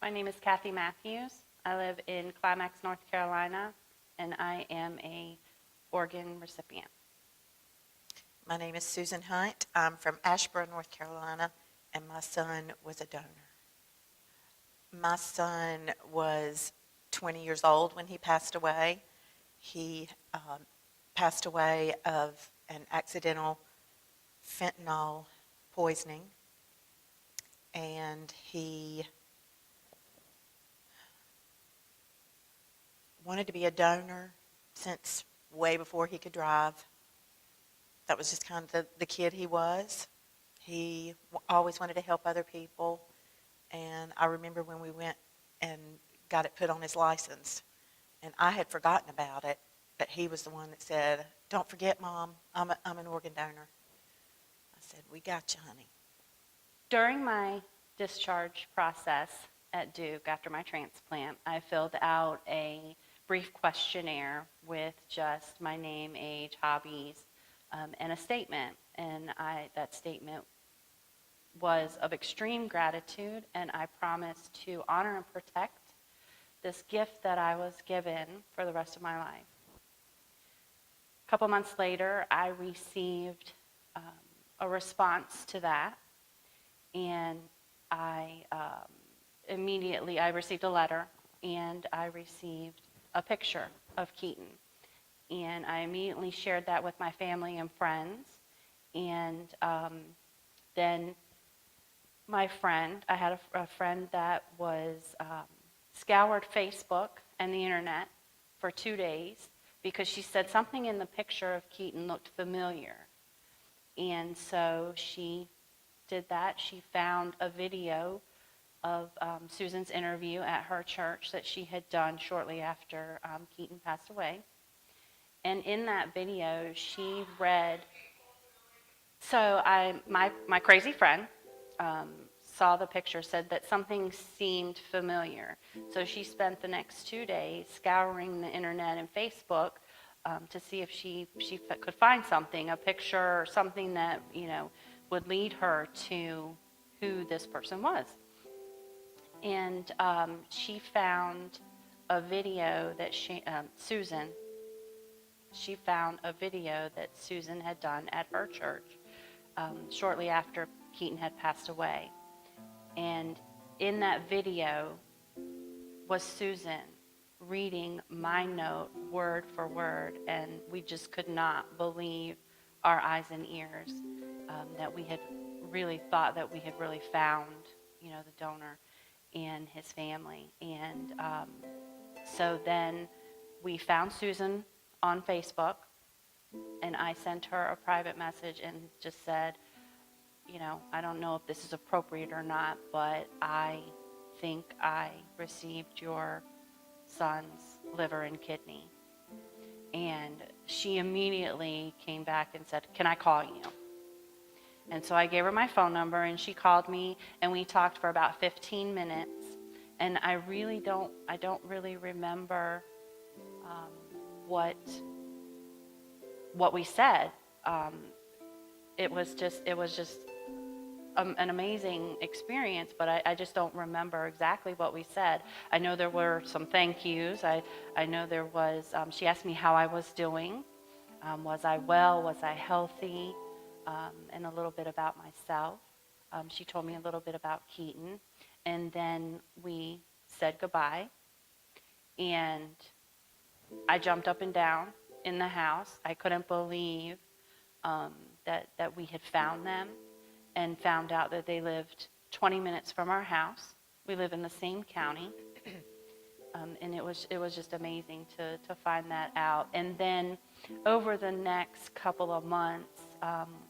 My name is Kathy Matthews. I live in Climax, North Carolina, and I am a organ recipient. My name is Susan Hunt. I'm from Asheboro, North Carolina, and my son was a donor. My son was 20 years old when he passed away. He passed away of an accidental fentanyl poisoning, and he wanted to be a donor since way before he could drive. That was just kind of the kid he was. He always wanted to help other people, and I remember when we went and got it put on his license, and I had forgotten about it, but he was the one that said, "Don't forget, Mom, I'm an organ donor." I said, "We got you, honey." During my discharge process at Duke after my transplant, I filled out a brief questionnaire with just my name, age, hobbies, and a statement. And that statement was of extreme gratitude, and I promised to honor and protect this gift that I was given for the rest of my life. A couple months later, I received a response to that, and I immediately received a letter, and I received a picture of Keaton. And I immediately shared that with my family and friends. And then my friend, I had a friend that was scoured Facebook and the internet for 2 days because she said something in the picture of Keaton looked familiar. And so she did that. She found a video of Susan's interview at her church that she had done shortly after Keaton passed away. And in that video, she read, so my crazy friend saw the picture, said that something seemed familiar. So she spent the next 2 days scouring the internet and Facebook to see if she could find something, a picture or something that, would lead her to who this person was. And she found a video that she found a video that Susan had done at her church shortly after Keaton had passed away. And in that video was Susan reading my note word for word, and we just could not believe our eyes and ears that we had really thought that we had really found, the donor and his family. And so then we found Susan on Facebook, and I sent her a private message and just said, I don't know if this is appropriate or not, but I think I received your son's liver and kidney. And she immediately came back and said, "Can I call you?" And so I gave her my phone number, and she called me, and we talked for about 15 minutes. And I don't really remember what we said. It was just an amazing experience, but I just don't remember exactly what we said. I know there were some thank yous. I know there was, she asked me how I was doing. Was I well? Was I healthy? And a little bit about myself. She told me a little bit about Keaton. And then we said goodbye. And I jumped up and down in the house. I couldn't believe that we had found them, and found out that they lived 20 minutes from our house. We live in the same county. And it was just amazing to find that out. And then over the next couple of months,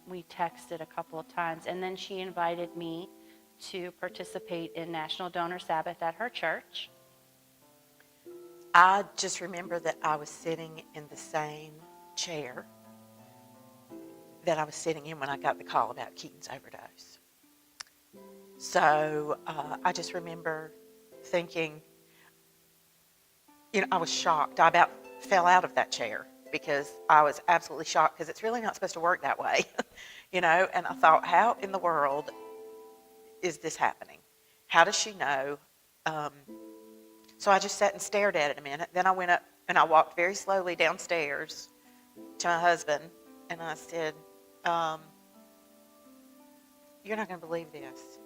we texted a couple of times, and then she invited me to participate in National Donor Sabbath at her church. I just remember that I was sitting in the same chair that I was sitting in when I got the call about Keaton's overdose. So I just remember thinking, I was shocked. I about fell out of that chair because I was absolutely shocked, because it's really not supposed to work that way, and I thought, how in the world is this happening? How does she know So I just sat and stared at it a minute. Then I went up and I walked very slowly downstairs to my husband, and I said, you're not going to believe this.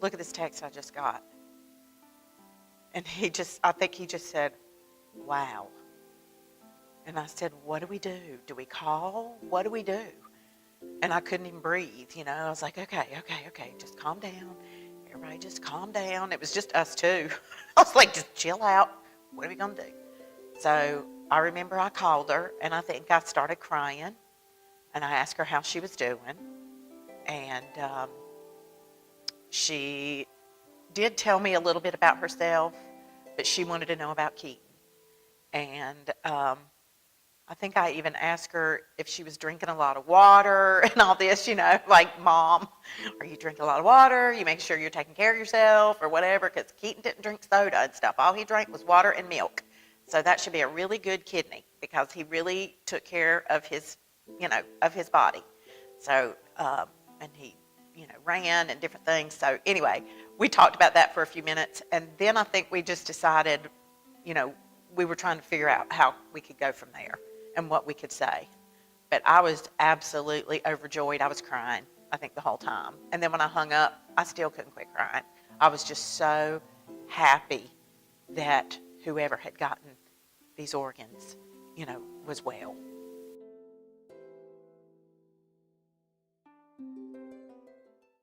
Look at this text I just got. And I think he just said, wow. And I said, what do we do? Do we call? What do we do? And I couldn't even breathe, I was like, okay, just calm down. Everybody just calm down. It was just us two. I was like, just chill out. What are we going to do? So I remember I called her, and I think I started crying. And I asked her how she was doing. And she did tell me a little bit about herself, but she wanted to know about Keaton. And I think I even asked her if she was drinking a lot of water and all this, like, Mom, are you drinking a lot of water? You make sure you're taking care of yourself or whatever, because Keaton didn't drink soda and stuff. All he drank was water and milk. So that should be a really good kidney, because he really took care of his, of his body. So, and he, ran and different things. So anyway, we talked about that for a few minutes. And then I think we just decided, we were trying to figure out how we could go from there and what we could say. But I was absolutely overjoyed. I was crying, I think, the whole time. And then when I hung up, I still couldn't quit crying. I was just so happy that whoever had gotten these organs, was well.